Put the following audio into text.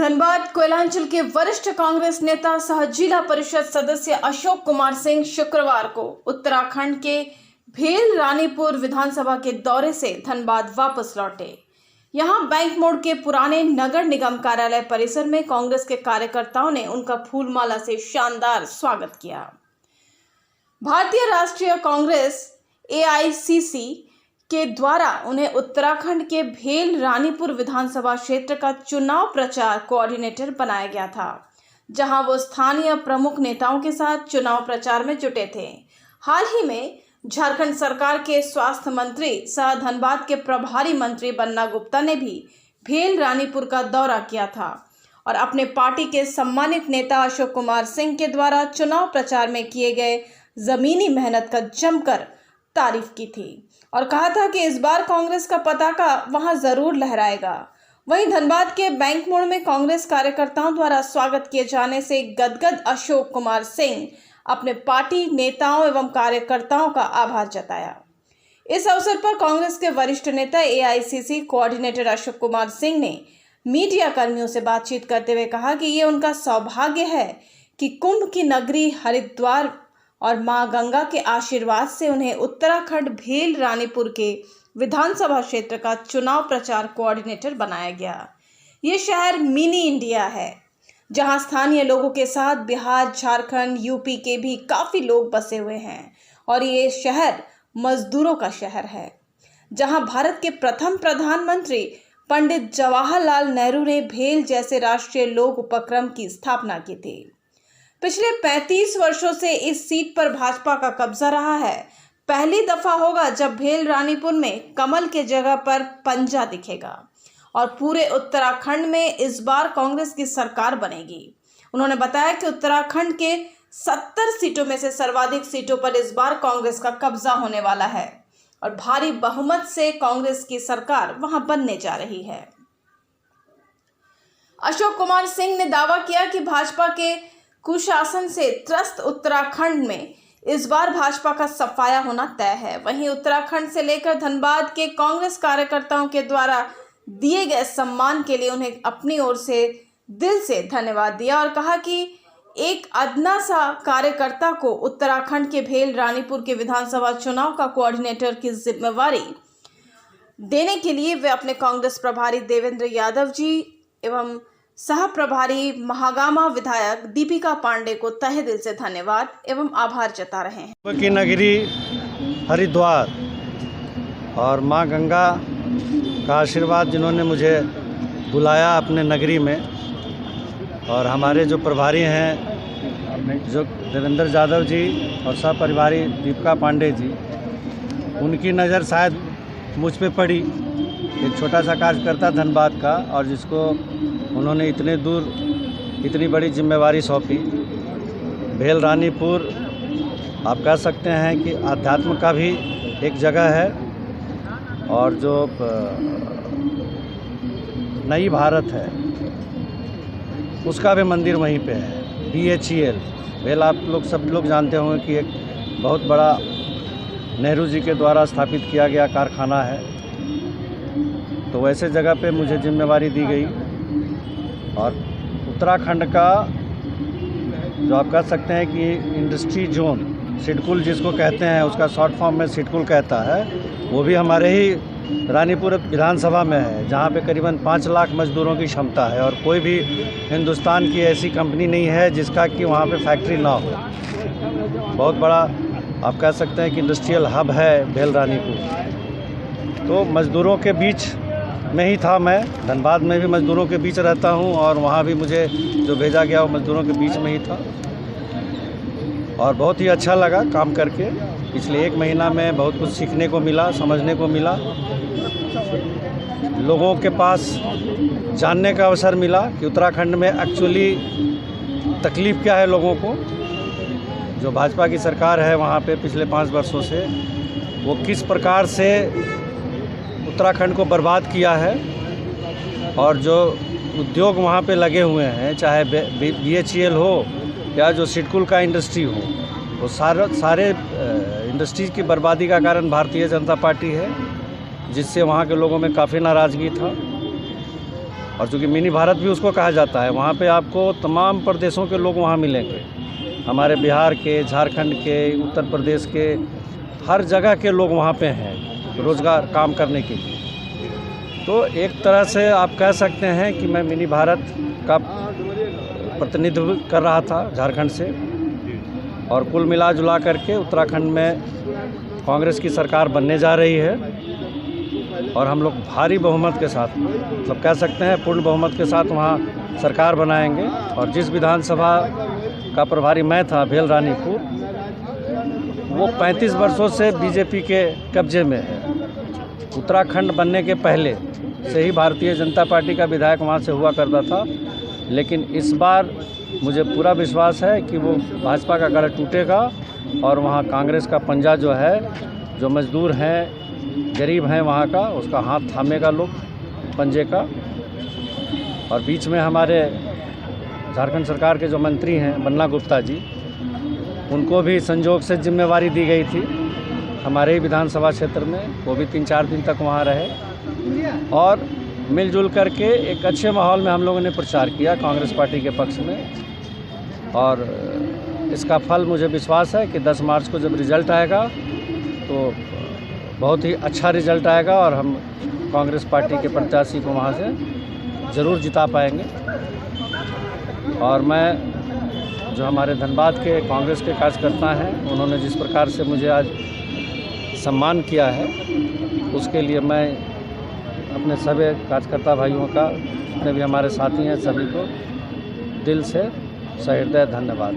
धनबाद कोयलांचल के वरिष्ठ कांग्रेस नेता सह जिला परिषद सदस्य अशोक कुमार सिंह शुक्रवार को उत्तराखंड के भेल रानीपुर विधानसभा के दौरे से धनबाद वापस लौटे। यहां बैंक मोड़ के पुराने नगर निगम कार्यालय परिसर में कांग्रेस के कार्यकर्ताओं ने उनका फूलमाला से शानदार स्वागत किया। भारतीय राष्ट्रीय कांग्रेस AICC के द्वारा उन्हें उत्तराखंड के भेल रानीपुर विधानसभा क्षेत्र का चुनाव प्रचार कोऑर्डिनेटर बनाया गया था, जहां वो स्थानीय प्रमुख नेताओं के साथ चुनाव प्रचार में जुटे थे। हाल ही में झारखंड सरकार के स्वास्थ्य मंत्री सह धनबाद के प्रभारी मंत्री बन्ना गुप्ता ने भी भेल रानीपुर का दौरा किया था और अपने पार्टी के सम्मानित नेता अशोक कुमार सिंह के द्वारा चुनाव प्रचार में किए गए जमीनी मेहनत का जमकर तारीफ की थी और कहा था कि इस बार कांग्रेस का पताका वहां जरूर लहराएगा। वहीं धनबाद के बैंक मोड़ में कांग्रेस कार्यकर्ताओं द्वारा स्वागत किए जाने से गदगद अशोक कुमार सिंह अपने पार्टी नेताओं एवं कार्यकर्ताओं का आभार जताया। इस अवसर पर कांग्रेस के वरिष्ठ नेता AICC कोऑर्डिनेटर अशोक कुमार सिंह ने मीडिया कर्मियों से बातचीत करते हुए कहा कि ये उनका सौभाग्य है कि कुंभ की नगरी हरिद्वार और मां गंगा के आशीर्वाद से उन्हें उत्तराखंड भेल रानीपुर के विधानसभा क्षेत्र का चुनाव प्रचार कोऑर्डिनेटर बनाया गया। ये शहर मिनी इंडिया है, जहां स्थानीय लोगों के साथ बिहार, झारखंड, यूपी के भी काफ़ी लोग बसे हुए हैं और ये शहर मजदूरों का शहर है, जहां भारत के प्रथम प्रधानमंत्री पंडित जवाहरलाल नेहरू ने भेल जैसे राष्ट्रीय लोक उपक्रम की स्थापना की थी। पिछले 35 वर्षों से इस सीट पर भाजपा का कब्जा रहा है। पहली दफा होगा जब भेल रानीपुर में कमल के जगह पर पंजा दिखेगा और पूरे उत्तराखंड में इस बार कांग्रेस की सरकार बनेगी। उन्होंने बताया कि उत्तराखंड के 70 सीटों में से सर्वाधिक सीटों पर इस बार कांग्रेस का कब्जा होने वाला है और भारी बहुमत से कांग्रेस की सरकार वहां बनने जा रही है। अशोक कुमार सिंह ने दावा किया कि भाजपा के कुशासन से त्रस्त उत्तराखंड में इस बार भाजपा का सफाया होना तय है। वहीं उत्तराखंड से लेकर धनबाद के कांग्रेस कार्यकर्ताओं के द्वारा दिए गए सम्मान के लिए उन्हें अपनी ओर से दिल से धन्यवाद दिया और कहा कि एक अदना सा कार्यकर्ता को उत्तराखंड के भेल रानीपुर के विधानसभा चुनाव का कोऑर्डिनेटर की जिम्मेवारी देने के लिए वे अपने कांग्रेस प्रभारी देवेंद्र यादव जी एवं सह प्रभारी महागामा विधायक दीपिका पांडे को तहे दिल से धन्यवाद एवं आभार जता रहे हैं। की नगरी हरिद्वार और मां गंगा का आशीर्वाद, जिन्होंने मुझे बुलाया अपने नगरी में, और हमारे जो प्रभारी हैं जो देवेंद्र यादव जी और सह प्रभारी दीपिका पांडे जी, उनकी नज़र शायद मुझ पे पड़ी। एक छोटा सा कार्यकर्ता धनबाद का, और जिसको उन्होंने इतने दूर इतनी बड़ी जिम्मेवारी सौंपी। भेल रानीपुर आप कह सकते हैं कि आध्यात्म का भी एक जगह है, और जो नई भारत है उसका भी मंदिर वहीं पे है। BHEL भेल आप लोग सब लोग जानते होंगे कि एक बहुत बड़ा नेहरू जी के द्वारा स्थापित किया गया कारखाना है। तो वैसे जगह पे मुझे जिम्मेवारी दी गई, और उत्तराखंड का जो आप कह सकते हैं कि इंडस्ट्री जोन, सिडकुल जिसको कहते हैं, उसका शॉर्ट फॉर्म में सिडकुल कहता है, वो भी हमारे ही रानीपुर विधानसभा में है, जहाँ पे करीबन 5 लाख मजदूरों की क्षमता है और कोई भी हिंदुस्तान की ऐसी कंपनी नहीं है जिसका कि वहाँ पे फैक्ट्री ना हो। बहुत बड़ा आप कह सकते हैं कि इंडस्ट्रियल हब है भेल रानीपुर। तो मज़दूरों के बीच में ही था मैं, धनबाद में भी मज़दूरों के बीच रहता हूं, और वहां भी मुझे जो भेजा गया वो मज़दूरों के बीच में ही था, और बहुत ही अच्छा लगा काम करके। पिछले 1 महीना में बहुत कुछ सीखने को मिला, समझने को मिला, लोगों के पास जानने का अवसर मिला कि उत्तराखंड में एक्चुअली तकलीफ़ क्या है लोगों को। जो भाजपा की सरकार है वहाँ पे पिछले 5 वर्षों से, वो किस प्रकार से उत्तराखंड को बर्बाद किया है, और जो उद्योग वहाँ पे लगे हुए हैं, चाहे BHEL हो या जो सिडकुल का इंडस्ट्री हो, वो सारे इंडस्ट्रीज़ की बर्बादी का कारण भारतीय जनता पार्टी है, जिससे वहाँ के लोगों में काफ़ी नाराज़गी था। और चूँकि मिनी भारत भी उसको कहा जाता है, वहाँ पे आपको तमाम प्रदेशों के लोग वहाँ मिलेंगे। हमारे बिहार के, झारखंड के, उत्तर प्रदेश के, हर जगह के लोग वहाँ पे हैं रोज़गार काम करने के लिए। तो एक तरह से आप कह सकते हैं कि मैं मिनी भारत का प्रतिनिधित्व कर रहा था झारखंड से, और कुल मिला जुला करके उत्तराखंड में कांग्रेस की सरकार बनने जा रही है और हम लोग भारी बहुमत के साथ, मतलब कह सकते हैं पूर्ण बहुमत के साथ वहाँ सरकार बनाएंगे। और जिस विधानसभा का प्रभारी मैं था, भेल रानीपुर, वो 35 वर्षों से बीजेपी के कब्जे में है। उत्तराखंड बनने के पहले से ही भारतीय जनता पार्टी का विधायक वहाँ से हुआ करता था, लेकिन इस बार मुझे पूरा विश्वास है कि वो भाजपा का गढ़ टूटेगा और वहाँ कांग्रेस का पंजा जो है, जो मजदूर हैं, गरीब हैं वहाँ का, उसका हाथ थामेगा लोग पंजे का। और बीच में हमारे झारखंड सरकार के जो मंत्री हैं बन्ना गुप्ता जी, उनको भी संजोग से जिम्मेवारी दी गई थी हमारे ही विधानसभा क्षेत्र में। वो भी 3-4 दिन तक वहाँ रहे और मिलजुल करके एक अच्छे माहौल में हम लोगों ने प्रचार किया कांग्रेस पार्टी के पक्ष में। और इसका फल मुझे विश्वास है कि 10 मार्च को जब रिज़ल्ट आएगा तो बहुत ही अच्छा रिज़ल्ट आएगा और हम कांग्रेस पार्टी के प्रत्याशी को वहाँ से ज़रूर जिता पाएंगे। और मैं, जो हमारे धनबाद के कांग्रेस के कार्यकर्ता हैं, उन्होंने जिस प्रकार से मुझे आज सम्मान किया है, उसके लिए मैं अपने सभी कार्यकर्ता भाइयों का, जितने भी हमारे साथी हैं, सभी को दिल से सहृदय धन्यवाद।